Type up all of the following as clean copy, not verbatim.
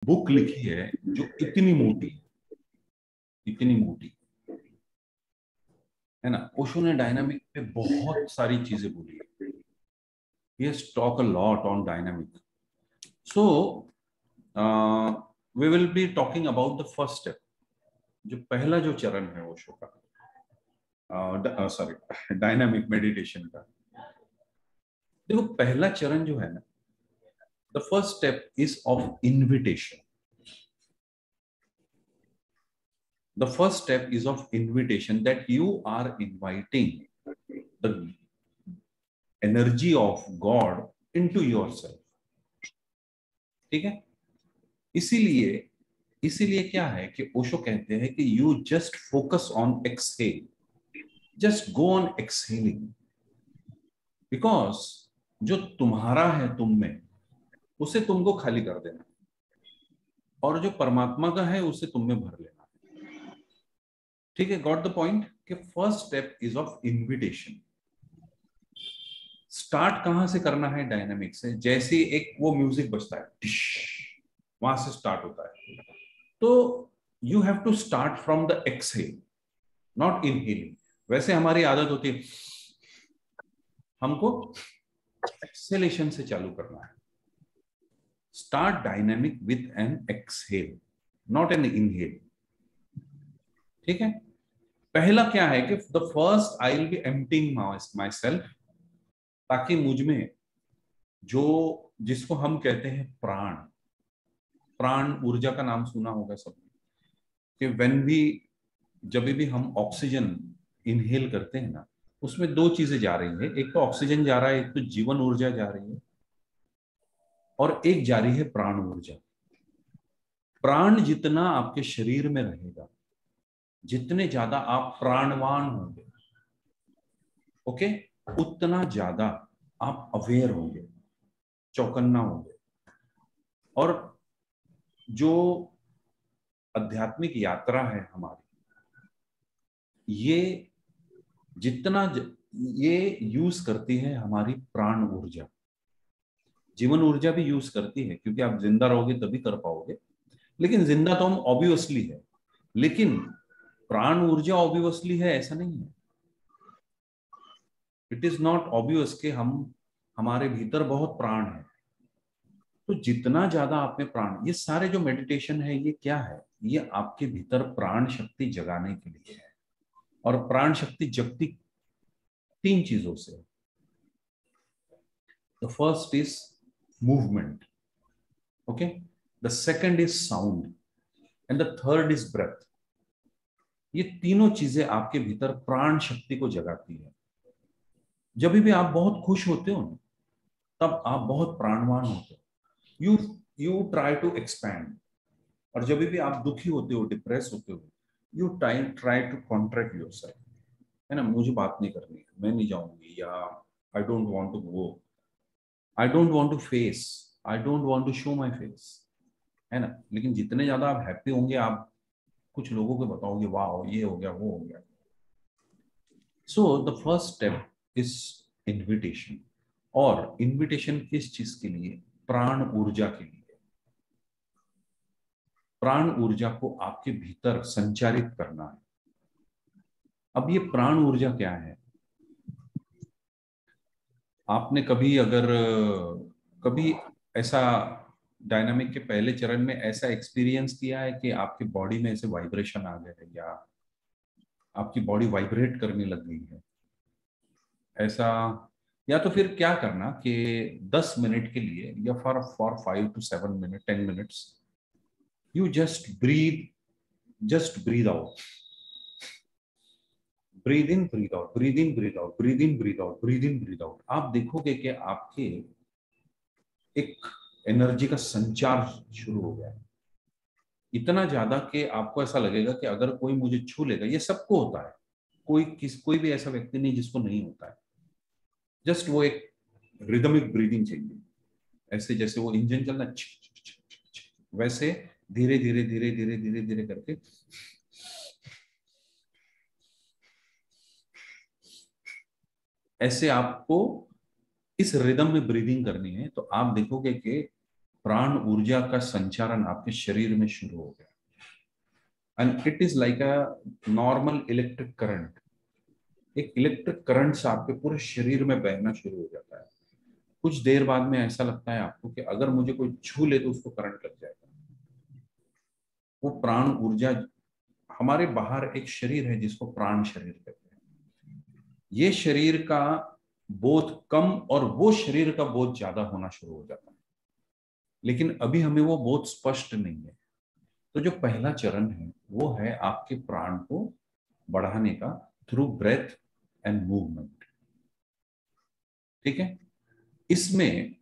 Book लिखी है जो इतनी मोटी, इतनी मोटी है ना। ओशो ने डायनामिक पे बहुत सारी चीजें बोली है। He has talk a lot on dynamic. So we will be talking about the first step, जो पहला जो चरण है ओशो का, सॉरी डायनामिक मेडिटेशन का। देखो पहला चरण जो है ना, the first step is of invitation. The first step is of invitation, that you are inviting the energy of God into yourself. ठीक है। इसीलिए इसीलिए क्या है कि ओशो कहते हैं कि you just focus on exhale, just go on exhaling, because जो तुम्हारा है तुम में, उसे तुमको खाली कर देना, और जो परमात्मा का है उसे तुम में भर लेना। ठीक है, गॉट द पॉइंट। कि first step is of invitation. Start कहां से करना है डायनामिक से? जैसे एक वो म्यूजिक बजता है टिश, वहां से स्टार्ट होता है। तो you have to start from the exhale, not inhaling. वैसे हमारी आदत होती है, हमको एक्सेलेशन से चालू करना है। Start dynamic with an exhale, not an inhale. ठीक है। पहला क्या है कि the first I will be emptying my self, ताकि मुझ में जो, जिसको हम कहते हैं प्राण, प्राण ऊर्जा का नाम सुना होगा सबने, कि व्हेन भी, जब भी हम ऑक्सीजन इनहेल करते हैं ना, उसमें दो चीजें जा रही है। एक तो ऑक्सीजन जा रहा है, एक तो जीवन ऊर्जा जा रही है, और एक जा रही है प्राण ऊर्जा। प्राण जितना आपके शरीर में रहेगा, जितने ज्यादा आप प्राणवान होंगे, ओके, उतना ज्यादा आप अवेयर होंगे, चौकन्ना होंगे। और जो आध्यात्मिक यात्रा है हमारी, ये जितना ये यूज करती है हमारी प्राण ऊर्जा। जीवन ऊर्जा भी यूज करती है, क्योंकि आप जिंदा रहोगे तभी कर पाओगे। लेकिन जिंदा तो हम ऑब्वियसली है, लेकिन प्राण ऊर्जा ऑब्वियसली है ऐसा नहीं है। इट इज नॉट ऑब्वियस कि हम, हमारे भीतर बहुत प्राण है। तो जितना ज्यादा आप में प्राण, ये सारे जो मेडिटेशन है ये क्या है? ये आपके भीतर प्राण शक्ति जगाने के लिए है। और प्राण शक्ति जगती तीन चीजों से। The first is movement, okay, the second is sound, and the third is breath. ये तीनों चीजें आपके भीतर प्राण शक्ति को जगाती है। जब भी आप बहुत खुश होते हो ना, तब आप बहुत प्राणवान होते हो। You you try to expand. और जब भी आप दुखी होते हो, डिप्रेस होते हो, you try to contract yourself, है ना। मुझे बात नहीं करनी है, मैं नहीं जाऊंगी, या I don't want to go, I don't want to face, I don't want to show my face, है ना। लेकिन जितने ज्यादा आप हैप्पी होंगे, आप कुछ लोगों को बताओगे, वाह ये हो गया वो हो गया। So the first step is invitation. और इनविटेशन किस चीज के लिए? प्राण ऊर्जा के लिए। प्राण ऊर्जा को आपके भीतर संचारित करना है। अब ये प्राण ऊर्जा क्या है? आपने कभी, अगर कभी ऐसा डायनामिक के पहले चरण में ऐसा एक्सपीरियंस किया है कि आपकी बॉडी में ऐसे वाइब्रेशन आ गए, या आपकी बॉडी वाइब्रेट करने लग गई है ऐसा? या तो फिर क्या करना कि 10 मिनट के लिए, या for for 5 to 7 minute, 10 minutes, you just breathe out, breathe in breathe out, breathe in breathe out, breathe in breathe out, breathe in breathe out. आप देखोगे कि आपके एक एनर्जी का संचार शुरू हो गया है, इतना ज्यादा कि आपको ऐसा लगेगा कि अगर कोई मुझे छू लेगा। ये सबको होता है, कोई भी ऐसा व्यक्ति नहीं जिसको नहीं होता है। जस्ट वो एक रिदमिक ब्रीदिंग चाहिए, ऐसे जैसे वो इंजन चलना वैसे, धीरे धीरे धीरे धीरे धीरे धीरे करके ऐसे आपको इस रिदम में ब्रीदिंग करनी है। तो आप देखोगे कि प्राण ऊर्जा का संचारण आपके शरीर में शुरू हो गया, and it is like a normal electric current. एक इलेक्ट्रिक करंट से आपके पूरे शरीर में बहना शुरू हो जाता है। कुछ देर बाद में ऐसा लगता है आपको कि अगर मुझे कोई छू ले तो उसको करंट लग जाएगा। वो प्राण ऊर्जा, हमारे बाहर एक शरीर है जिसको प्राण शरीर कहते हैं। ये शरीर का बोध कम और वो शरीर का बोध ज्यादा होना शुरू हो जाता है, लेकिन अभी हमें वो बोध स्पष्ट नहीं है। तो जो पहला चरण है वो है आपके प्राण को बढ़ाने का थ्रू ब्रेथ एंड मूवमेंट। ठीक है, इसमें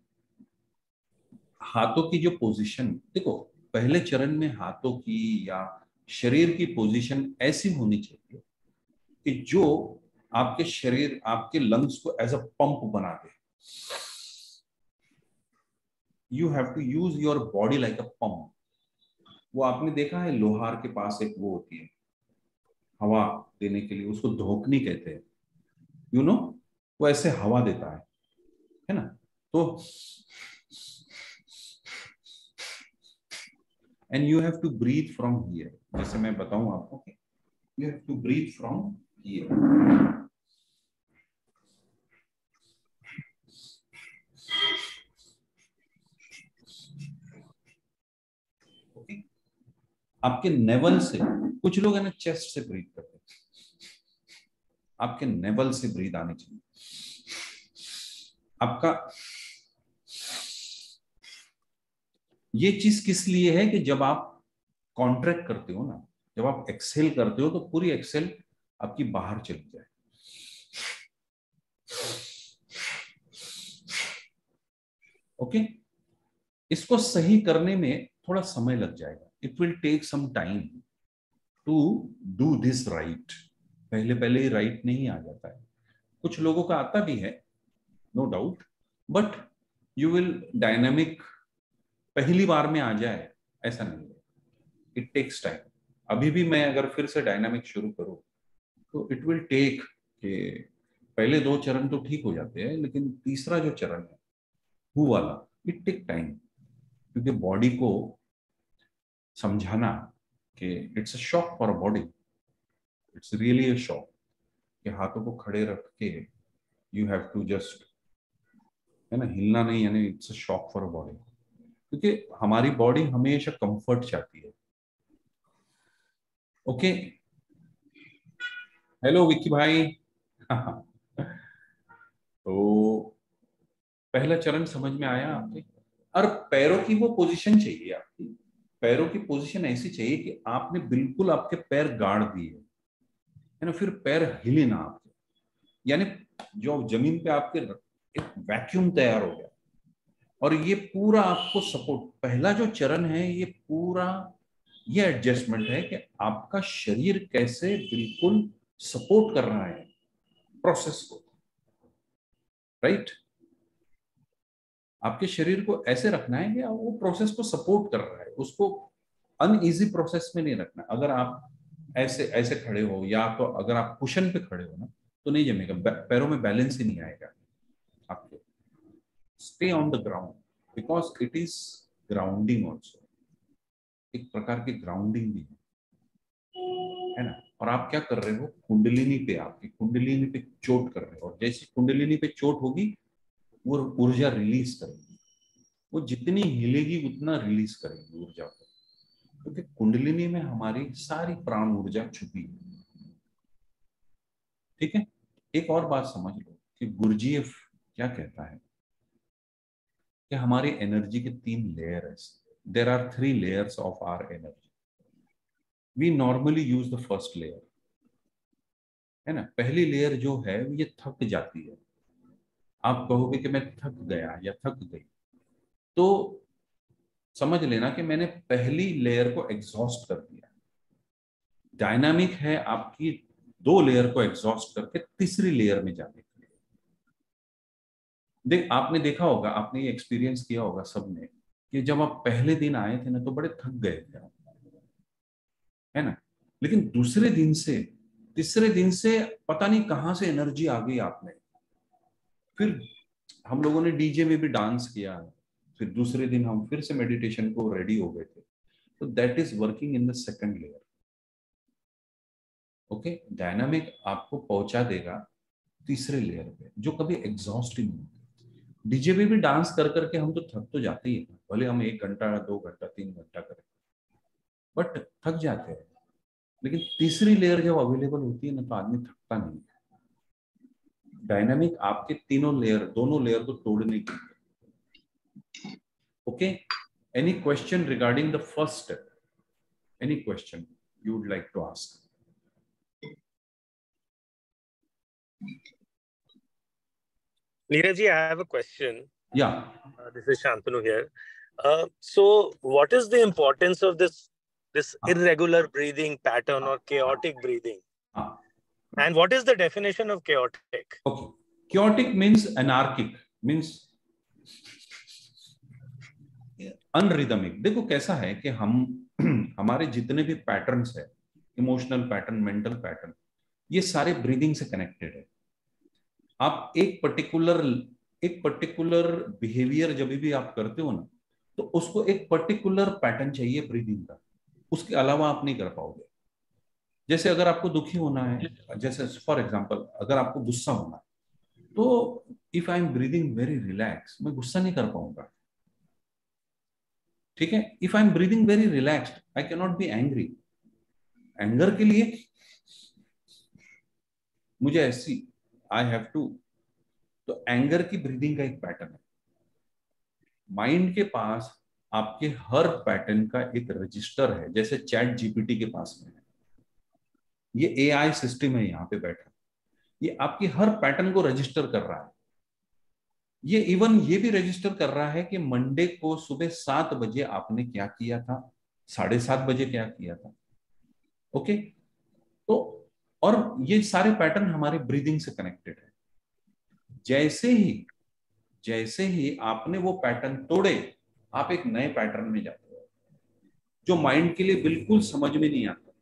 हाथों की जो पोजीशन देखो, पहले चरण में हाथों की या शरीर की पोजीशन ऐसी होनी चाहिए कि जो आपके शरीर, आपके लंग्स को एज अ पंप बना दे। You have to use your body like a pump. वो आपने देखा है, लोहार के पास एक वो होती है हवा देने के लिए, उसको धोकनी कहते हैं, यू नो, वो ऐसे हवा देता है ना। तो and you have to breathe from here, जैसे मैं बताऊं आपको, you have to breathe from here. Okay, आपके नेवल से, कुछ लोग है ना चेस्ट से ब्रीथ करते हैं, आपके नेवल से ब्रीथ आनी चाहिए। आपका ये चीज किस लिए है कि जब आप कॉन्ट्रैक्ट करते हो ना, जब आप एक्सेल करते हो तो पूरी एक्सेल आपकी बाहर चली जाए। ओके, इसको सही करने में थोड़ा समय लग जाएगा। It will take some time to do this right. पहले पहले ही राइट नहीं आ जाता है, कुछ लोगों का आता भी है, no doubt, but you will dynamic पहली बार में आ जाए ऐसा नहीं है, इट टेक्स टाइम। अभी भी मैं अगर फिर से डायनामिक शुरू करूं तो इट विल टेक कि पहले दो चरण तो ठीक हो जाते हैं, लेकिन तीसरा जो चरण है हु वाला, इट टेक टाइम, क्योंकि बॉडी को समझाना कि it's a shock for a body, it's really a shock कि हाथों को खड़े रख के यू हैव टू जस्ट, है ना, हिलना नहीं, यानी it's a shock for a body, क्योंकि हमारी बॉडी हमेशा कंफर्ट चाहती है। ओके, हेलो विक्की भाई। तो पहला चरण समझ में आया आपके? और पैरों की वो पोजीशन चाहिए आपकी, पैरों की पोजीशन ऐसी चाहिए कि आपने बिल्कुल आपके पैर गाड़ दिए, है ना, फिर पैर हिले ना आपके, यानी जो जमीन पे आपके एक वैक्यूम तैयार हो गया। और ये पूरा आपको सपोर्ट, पहला जो चरण है ये पूरा ये एडजस्टमेंट है कि आपका शरीर कैसे बिल्कुल सपोर्ट कर रहा है प्रोसेस को, राइट। आपके शरीर को ऐसे रखना है कि वो प्रोसेस को सपोर्ट कर रहा है, उसको अनईजी प्रोसेस में नहीं रखना। अगर आप ऐसे ऐसे खड़े हो, या तो अगर आप कुशन पे खड़े हो ना, तो नहीं जमेगा, पैरों में बैलेंस ही नहीं आएगा आपके। Stay on the ground, because it is grounding also, एक प्रकार की ग्राउंडिंग भी है ना। और आप क्या कर रहे हो, कुंडलिनी पे, आपकी कुंडलिनी पे चोट कर रहे हो, और जैसी कुंडलिनी पे चोट होगी वो ऊर्जा रिलीज करेगी, वो जितनी हिलेगी उतना रिलीज करेगी ऊर्जा को, क्योंकि कुंडलिनी में हमारी सारी प्राण ऊर्जा छुपी है। ठीक है, एक और बात समझ लो कि गुरुजीएफ क्या कहता है कि हमारी एनर्जी के तीन लेयर है। There are three layers of our energy. We normally use the first layer, है ना। पहली लेयर जो है ये थक जाती है, आप कहोगे कि मैं थक गया या थक गई, तो समझ लेना कि मैंने पहली लेयर को एग्जॉस्ट कर दिया। डायनामिक है आपकी दो लेयर को एग्जॉस्ट करके तीसरी लेयर में जाने के लिए। देख, आपने देखा होगा, आपने ये एक्सपीरियंस किया होगा सबने, कि जब आप पहले दिन आए थे ना तो बड़े थक गए थे आप, है ना। लेकिन दूसरे दिन से, तीसरे दिन से पता नहीं कहां से एनर्जी आ गई आप में। फिर हम लोगों ने डीजे में भी डांस किया, फिर दूसरे दिन हम फिर से मेडिटेशन को रेडी हो गए थे। तो that is working in the second layer. Okay, dynamic आपको पहुंचा देगा तीसरे लेयर पे, जो कभी एग्जॉस्ट ही नहीं होती। डीजे पे भी डांस कर करके हम तो थक तो जाते ही हैं, भले हम 1 घंटा 2 घंटा 3 घंटा करें, बट थक जाते हैं। लेकिन तीसरी लेयर जब अवेलेबल होती है ना, तो आदमी थकता नहीं है। डायनामिक आपके तीनों लेयर, दोनों लेयर को तोड़ने की। Okay, any question regarding the first step? Any question you would like to ask? Neeraj ji, I have a question. Yeah. This is Shantanu here. So, what is the importance of this irregular breathing pattern or chaotic breathing? And what is the definition of chaotic? Okay, chaotic means anarchic, means अनरिदमिक। देखो कैसा है कि हम हमारे जितने भी patterns है, emotional pattern, mental pattern, ये सारे ब्रीदिंग से कनेक्टेड है। आप एक पर्टिकुलर बिहेवियर जब भी आप करते हो ना, तो उसको एक पर्टिकुलर पैटर्न चाहिए ब्रीदिंग का, उसके अलावा आप नहीं कर पाओगे। जैसे अगर आपको दुखी होना है, जैसे फॉर एग्जांपल अगर आपको गुस्सा होना है, तो if I am breathing very relax, मैं गुस्सा नहीं कर पाऊंगा। ठीक है, if I am breathing very relaxed, I can not be angry. Anger के लिए मुझे ऐसी आई हैव टू, तो एंगर की ब्रीदिंग का एक पैटर्न है। माइंड के पास आपके हर पैटर्न का एक रजिस्टर है, जैसे चैट जीपीटी के पास में है। ये एआई सिस्टम है यहाँ पे बैठा, ये आपकी हर पैटर्न को रजिस्टर कर रहा है। ये इवन ये भी रजिस्टर कर रहा है कि मंडे को सुबह 7 बजे आपने क्या किया था, 7:30 बजे क्या किया था। ओके, तो और ये सारे पैटर्न हमारे ब्रीदिंग से कनेक्टेड है। जैसे ही आपने वो पैटर्न तोड़े, आप एक नए पैटर्न में जाते हो, जो माइंड के लिए बिल्कुल समझ में नहीं आता।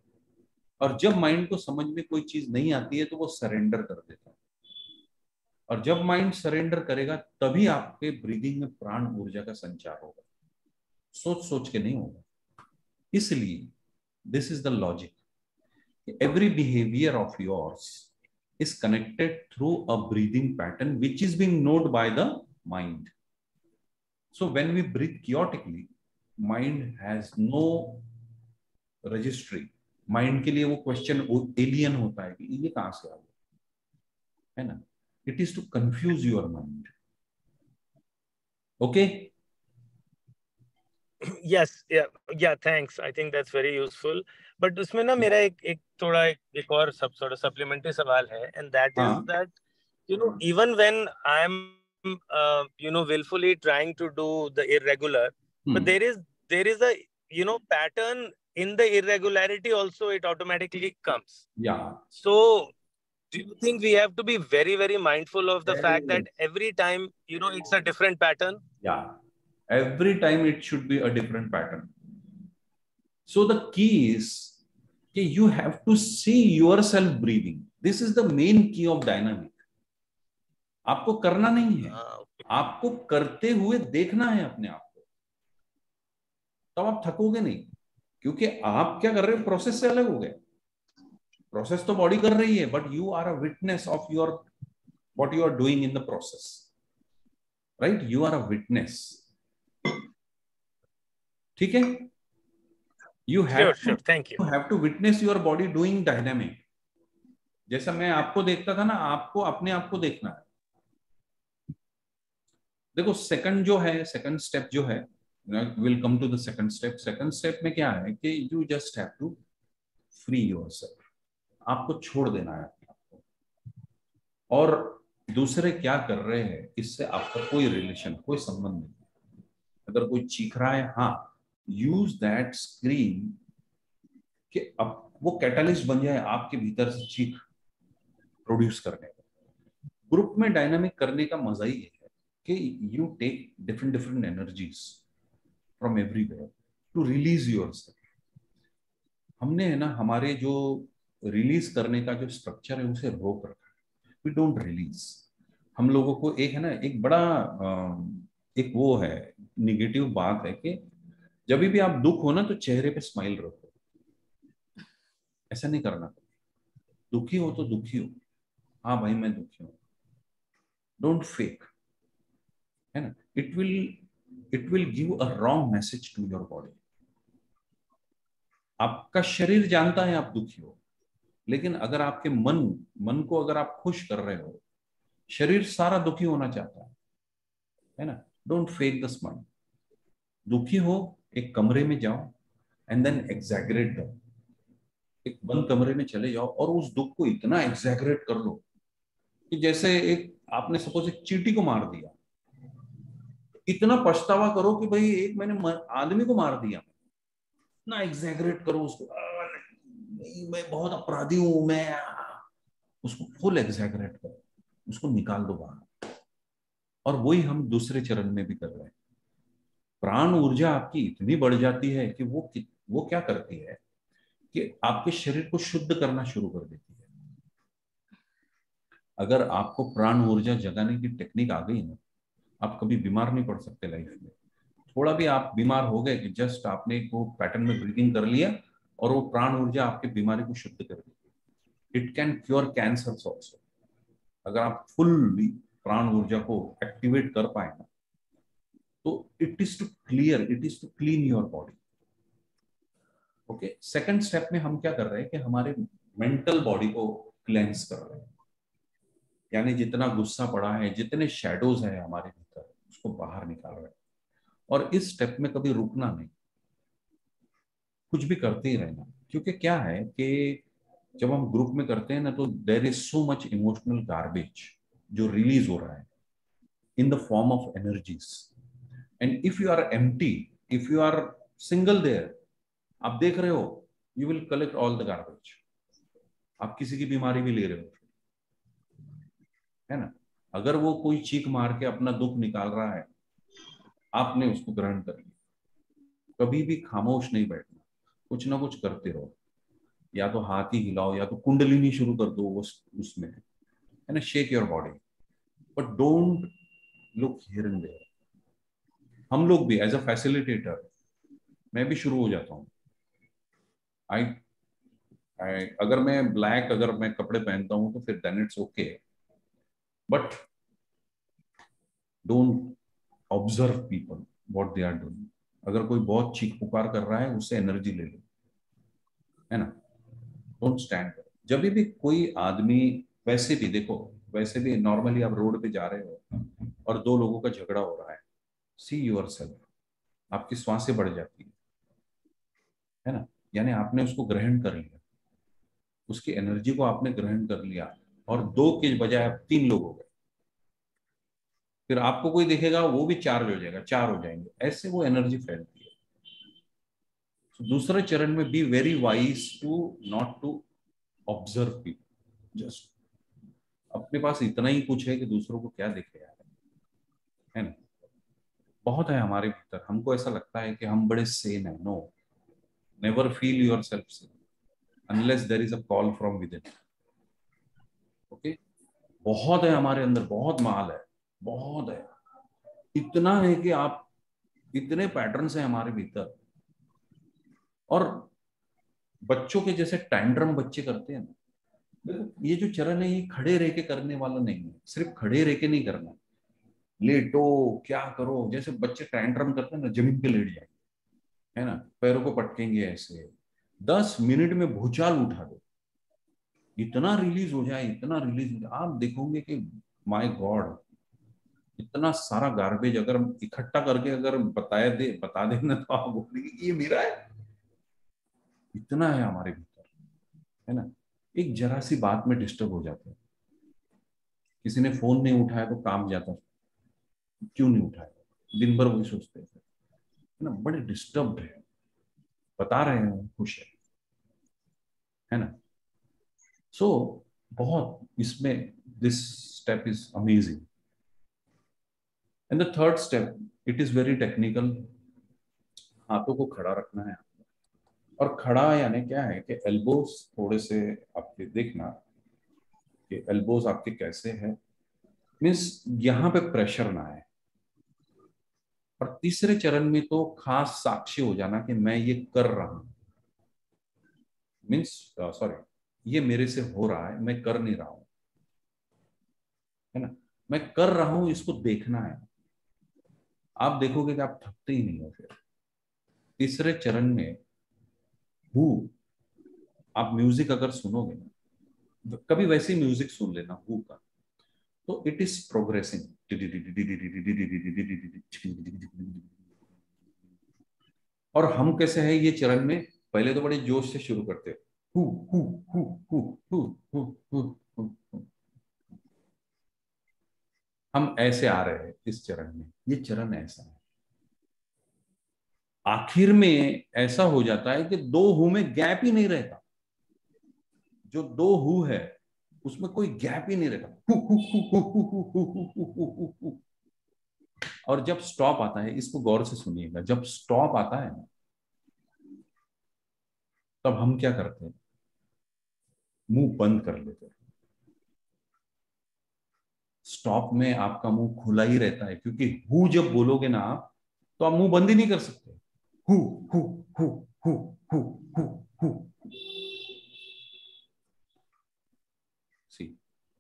और जब माइंड को समझ में कोई चीज नहीं आती है, तो वो सरेंडर कर देता है। और जब माइंड सरेंडर करेगा, तभी आपके ब्रीदिंग में प्राण ऊर्जा का संचार होगा, सोच सोच के नहीं होगा। इसलिए this is the logic, every behavior of yours is connected through a breathing pattern which is being known by the mind. So when we breathe chaotically, mind has no registry. Mind के लिए वो question alien होता है कि ये कहाँ से आ गया, है ना? It is to confuse your mind. Okay? Yes, yeah, thanks. I think that's very useful. But उसमें ना मेरा एक थोड़ा एक और sort of supplementary सवाल है, and that is that even when I'm willfully trying to do the irregular, but there is a pattern in the irregularity also, it automatically comes. Yeah. So do you think we have to be very, very mindful of the fact that every time it's a different pattern? Yeah, every time it should be a different pattern. So the key is you have to see yourself breathing. This is the main key of dynamic. आपको करना नहीं है, आपको करते हुए देखना है अपने आप को, तब आप थकोगे नहीं। क्योंकि आप क्या कर रहे हो, प्रोसेस से अलग हो गए। प्रोसेस तो बॉडी कर रही है, but you are a witness of your what you are doing in the process, right? You are a witness. ठीक है, you have to witness your body doing dynamic. जैसा मैं आपको देखता था ना, आपको अपने आप को देखना है। देखो सेकंड स्टेप जो है, will come to the second step. Second step में क्या है कि you just have to free yourself. आपको छोड़ देना है आपको, और दूसरे क्या कर रहे हैं इससे आपका कोई रिलेशन, कोई संबंध नहीं। अगर कोई चीख रहा है, हाँ, यूज दैट स्क्रीन कि अब वो कैटलिस्ट बन जाए आपके भीतर से चीख प्रोड्यूस करने का। ग्रुप में डायनामिक करने का मजा ही है कि you take different energies from everywhere to release yourself. हमने है ना, हमारे जो रिलीज करने का जो स्ट्रक्चर है उसे रोक रखा है। We don't release. हम लोगों को एक है ना, एक बड़ा एक वो है निगेटिव बात है कि जब भी आप दुख हो ना तो चेहरे पे स्माइल रखो, ऐसा नहीं करना। दुखी हो तो दुखी हो, हाँ भाई मैं दुखी हूं, डोंट फेक, है ना। It will give a wrong message to your body. आपका शरीर जानता है आप दुखी हो, लेकिन अगर आपके मन मन को अगर आप खुश कर रहे हो, शरीर सारा दुखी होना चाहता है ना। Don't fake the smile. दुखी हो, एक कमरे में जाओ एंड देन एग्जैगरेट दो। एक बंद कमरे में चले जाओ और उस दुख को इतना एग्जैगरेट कर लो कि जैसे एक आपने सपोज एक चींटी को मार दिया, इतना पछतावा करो कि भाई एक मैंने आदमी को मार दिया, ना एग्जैगरेट करो उसको, नहीं मैं बहुत अपराधी हूं मैं, उसको फुल एग्जैगरेट करो, उसको निकाल दो बाहर। और वही हम दूसरे चरण में भी कर रहे हैं। प्राण ऊर्जा आपकी इतनी बढ़ जाती है कि वो क्या करती है कि आपके शरीर को शुद्ध करना शुरू कर देती है। अगर आपको प्राण ऊर्जा जगाने की टेक्निक आ गई ना, आप कभी बीमार नहीं पड़ सकते लाइफ में। थोड़ा भी आप बीमार हो गए कि जस्ट आपने वो पैटर्न में ब्रीदिंग कर लिया और वो प्राण ऊर्जा आपकी बीमारी को शुद्ध कर देती है। It can cure cancer also. अगर आप फुल प्राण ऊर्जा को एक्टिवेट कर पाए ना, तो it is to clean your body. Okay, second step में हम क्या कर रहे हैं कि हमारे मेंटल बॉडी को क्लेंस कर रहे हैं। यानी जितना गुस्सा पड़ा है, जितने शेडोज है हमारे भीतर, उसको बाहर निकाल रहे हैं। और इस स्टेप में कभी रुकना नहीं, कुछ भी करते ही रहना। क्योंकि क्या है कि जब हम ग्रुप में करते हैं ना, तो there is so much emotional garbage जो रिलीज हो रहा है in the form of energies. And if you are empty, if you are single there, आप देख रहे हो, you will collect all the garbage. आप किसी की बीमारी भी ले रहे हो, है ना। अगर वो कोई चीख मार के अपना दुख निकाल रहा है, आपने उसको ग्रहण कर लिया। कभी भी खामोश नहीं बैठना, कुछ ना कुछ करते रहो। या तो हाथ ही हिलाओ, या तो कुंडलिनी शुरू कर दो उसमें, है ना। Shake your body, but don't look here and there. हम लोग भी एज अ फैसिलिटेटर, मैं भी शुरू हो जाता हूँ। आई अगर मैं ब्लैक अगर मैं कपड़े पहनता हूँ तो फिर then it's okay, but don't observe people what they are doing. अगर कोई बहुत चीख पुकार कर रहा है, उससे एनर्जी ले लो, है ना। Don't stand. जब भी कोई आदमी, वैसे भी देखो, वैसे भी नॉर्मली आप रोड पे जा रहे हो और दो लोगों का झगड़ा हो रहा है, सी योर सेल्फ, आपकी सांसें बढ़ जाती है ना। यानी आपने उसको ग्रहण कर लिया, उसकी एनर्जी को आपने ग्रहण कर लिया, और दो के बजाय आप तीन लोग हो गए। फिर आपको कोई देखेगा, वो भी चार्ज हो जाएगा, चार हो जाएंगे, ऐसे वो एनर्जी फैलती है। तो दूसरे चरण में be very wise to not to observe people. Just अपने पास इतना ही कुछ है कि दूसरों को क्या दिखे यार, है ना। बहुत है हमारे भीतर, हमको ऐसा लगता है कि हम बड़े सेन है। No, never feel yourself sane unless there is a call from within. Okay, बहुत है हमारे अंदर, बहुत माल है, बहुत है। इतना है कि आप, इतने पैटर्न्स हैं हमारे भीतर। और बच्चों के जैसे टैंट्रम बच्चे करते हैं ना, देखो ये जो चरण है, ये खड़े रह के करने वाला नहीं है। सिर्फ खड़े रह के नहीं करना, लेटो, क्या करो, जैसे बच्चे टैंट्रम करते हैं ना, जमीन पे लेट जाएंगे, है ना, पैरों को पटकेंगे ऐसे। 10 मिनट में भूचाल उठा दो, इतना रिलीज हो जाए, इतना रिलीज हो जाए, आप देखोगे कि माय गॉड, इतना सारा गार्बेज अगर इकट्ठा करके अगर बता देना, तो आप बोलेंगे कि ये मेरा है। इतना है हमारे भीतर, है ना। एक जरा सी बात में डिस्टर्ब हो जाते हैं। किसी ने फोन नहीं उठाया तो काम जाता, क्यों नहीं उठाया, दिन भर वही सोचते हैं, है ना। बड़े डिस्टर्ब है, बता रहे हैं खुश है ना। सो बहुत इसमें, this step is amazing. And the third step, it is very technical. हाथों को खड़ा रखना है, और खड़ा यानी क्या है कि एल्बोज थोड़े से आपके देखना कि एल्बोज आपके कैसे हैं। मीन्स यहाँ पे प्रेशर ना आए, तीसरे चरण में तो खास साक्षी हो जाना कि मैं ये कर रहा हूं, मीन्स सॉरी, ये मेरे से हो रहा है, मैं कर नहीं रहा हूं, है ना, मैं कर रहा हूं, इसको देखना है। आप देखोगे कि आप थकते ही नहीं हो। फिर तीसरे चरण में हु, आप म्यूजिक अगर सुनोगे ना, कभी वैसे म्यूजिक सुन लेना हु का, तो इट इज प्रोग्रेसिंग। और हम कैसे हैं ये चरण में, पहले तो बड़े जोश से शुरू करते हैं, हु हु हु हु हु हु हु हु हु। हम ऐसे आ रहे हैं इस चरण में, ये चरण ऐसा है। आखिर में ऐसा हो जाता है कि दो हु में गैप ही नहीं रहता। जो दो हु है उसमें कोई गैप ही नहीं रहता, हु हु हु हु हु हु हु हु हु हु हु। और जब स्टॉप आता है, इसको गौर से सुनिएगा, जब स्टॉप आता है ना, तब हम क्या करते हैं, मुंह बंद कर लेते हैं। स्टॉप में आपका मुंह खुला ही रहता है, क्योंकि हु जब बोलोगे ना आप, तो आप मुंह बंद ही नहीं कर सकते। हु हु हु हु हु हु हु। सी,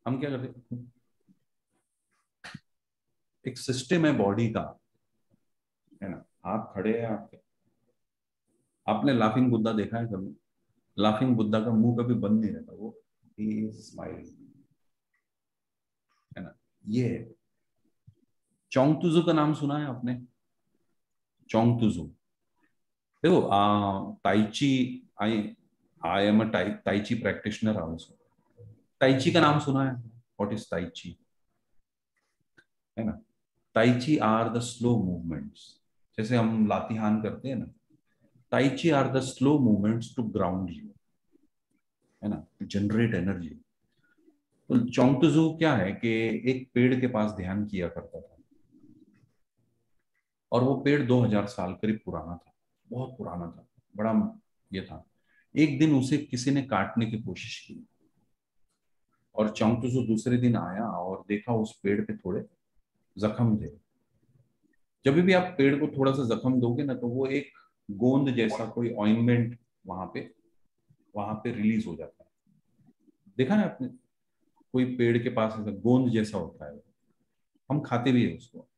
हम क्या करते हैं, एक सिस्टम है बॉडी का, है ना, आप खड़े हैं आपके, आपने लाफिंग बुद्धा देखा है कभी? लाफिंग बुद्धा का मुंह कभी बंद नहीं रहता, वो स्माइल, है ना। ये चोंगतुजू का नाम सुना है आपने? चोंगतुजू, देखो, tai chi, I I am a tai chi practitioner also. Tai chi का नाम सुना है? व्हाट इज ताइची, है ना। Tai chi are the slow movements, जैसे हम लातिहान करते हैं ना, tai chi are the slow movements to ground you, है ना, टू जनरेट एनर्जी। तो चोंगतुजू क्या है कि एक पेड़ के पास ध्यान किया करता था, और वो पेड़ 2000 साल करीब पुराना था, बहुत पुराना था, बड़ा ये था। एक दिन उसे किसी ने काटने की कोशिश की, और चोंगतुजू दूसरे दिन आया और देखा उस पेड़ पे थोड़े जख्म थे। जब भी आप पेड़ को थोड़ा सा जख्म दोगे ना, तो वो एक गोंद जैसा कोई ऑइंटमेंट वहां पे रिलीज हो जाता है। देखा ना आपने, कोई पेड़ के पास ऐसा गोंद जैसा होता है, हम खाते भी है उसको।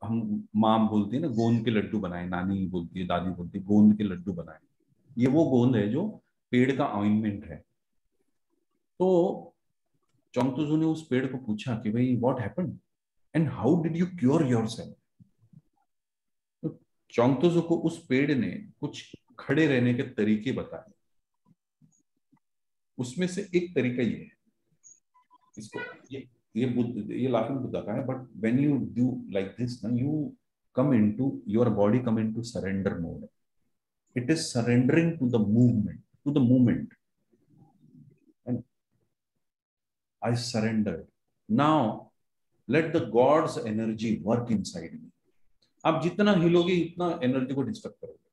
हम, माँ बोलती है ना, गोंद के लड्डू बनाए, नानी बोलती है, दादी बोलती है गोंद के लड्डू बनाए। ये वो गोंद है जो पेड़ का ऑइंटमेंट है। तो चोंगतुजू ने उस पेड़ को पूछा कि भाई what happened and how did you cure yourself. तो चोंगतुजू को उस पेड़ ने कुछ खड़े रहने के तरीके बताए। उसमें से एक तरीका ये है, इसको, ये लाफिंग बुद्धा का है, but when you do like this ना, you come into your body, come into surrender mode. It is surrendering to the movement, and I surrendered. Now let the God's energy work inside me. आप जितना हिलोगे इतना energy को disturb करोगे,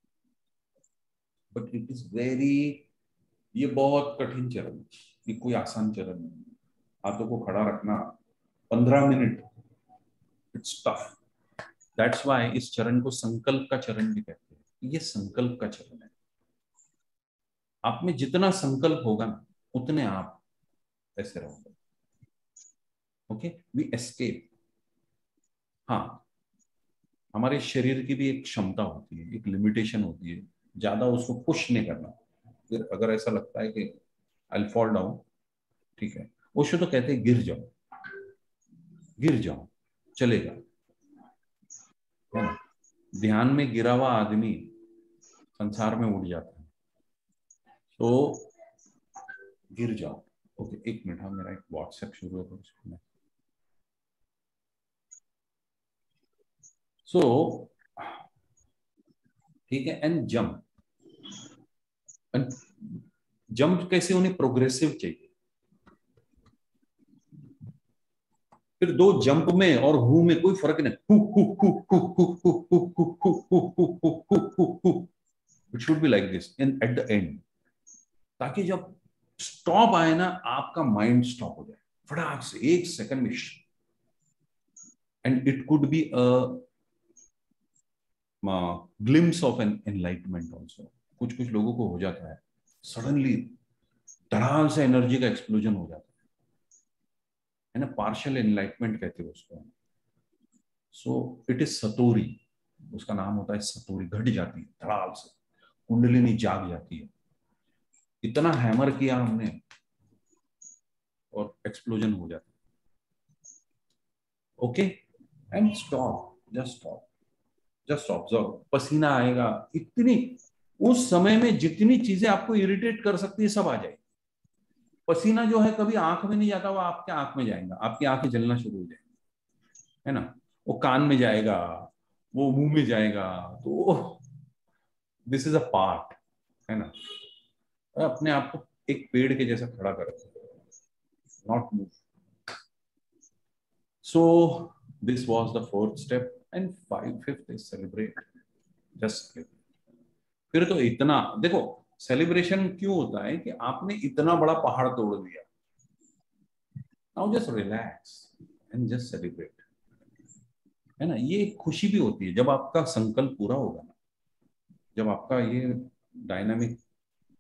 but it is very, ये बहुत कठिन चरण है, ये कोई आसान चरण नहीं। हाथों को खड़ा रखना 15 minute, it's tough. That's why इस चरण को संकल्प का चरण भी कहते हैं। ये संकल्प का चरण है। आप में जितना संकल्प होगा ना, उतने आप ऐसे रहोगे। Okay, we escape. हाँ, हमारे शरीर की भी एक क्षमता होती है, एक लिमिटेशन होती है, ज्यादा उसको पुश नहीं करना। फिर अगर ऐसा लगता है कि आई फॉल डाउन, ठीक है, ओशो तो कहते हैं गिर जाओ, गिर जाओ, चलेगा, है ना। ध्यान में गिरा हुआ आदमी संसार में उड़ जाता है, तो गिर जाओ। ओके, एक मिनट, हाँ, मेरा एक व्हाट्सएप शुरू है उसमें। सो ठीक है, एंड जंप। जंप कैसे होने, प्रोग्रेसिव चाहिए। फिर दो जंप में और हु में कोई फर्क नहीं, हु हु हु हु हु हु हु हु हु हु हु हु हु who. It should be like this in at the end, ताकि जब स्टॉप आए ना, आपका माइंड स्टॉप हो जाए फटाक से, 1 सेकंड में। And it could be a glimpse of an enlightenment also. कुछ कुछ लोगों को हो जाता है सडनली, धड़ाम से एनर्जी का एक्सप्लोजन हो जाता है ना, पार्शियल एनलाइटमेंट कहते हैं उसको। सो इट इज सतोरी, उसका नाम होता है सतोरी। घट जाती है धड़ाम से, कुंडलिनी जाग जाती है, इतना हैमर किया हमने और एक्सप्लोजन हो जाता है। Okay, and stop, just stop, just observe. पसीना आएगा, इतनी उस समय में जितनी चीजें आपको इरिटेट कर सकती है सब आ जाएगी। पसीना जो है कभी आंख में नहीं जाता, वो आपके आंख में जाएगा, आपकी आंखें जलना शुरू हो जाएंगी, है ना। वो कान में जाएगा, वो मुंह में जाएगा। तो दिस इज अ पार्ट, है ना। अपने आप को एक पेड़ के जैसा खड़ा करो, not move. So this was the fourth step, and fifth is celebrate, just. फिर तो इतना देखो, सेलिब्रेशन क्यों होता है कि आपने इतना बड़ा पहाड़ तोड़ दिया। Now just relax and just celebrate, है ना। ये खुशी भी होती है जब आपका संकल्प पूरा होगा ना, जब आपका ये डायनामिक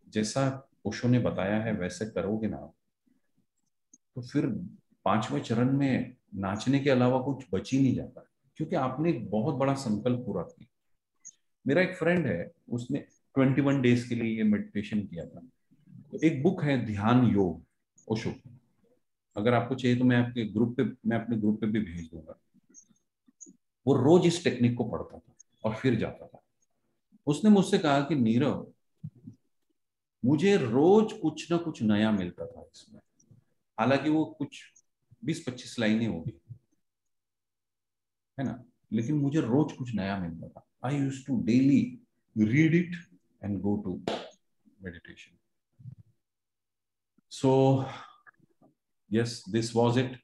जैसा ओशो ने बताया है वैसे करोगे ना, तो फिर पांचवें चरण में नाचने के अलावा कुछ बच ही नहीं जाता, क्योंकि आपने एक बहुत बड़ा संकल्प पूरा किया। मेरा एक फ्रेंड है, उसने 21 डेज के लिए ये मेडिटेशन किया था। तो एक बुक है ध्यान योग, ओशो। अगर आपको चाहिए तो मैं अपने ग्रुप पे भी भेज दूंगा। वो रोज इस टेक्निक को पढ़ता था और फिर जाता था। उसने मुझसे कहा कि नीरव, मुझे रोज कुछ ना कुछ नया मिलता था इसमें। हालांकि वो कुछ 20-25 लाइनें होगी, है ना, लेकिन मुझे रोज कुछ नया मिलता था। I used to daily read it and go to meditation. So yes, this was it.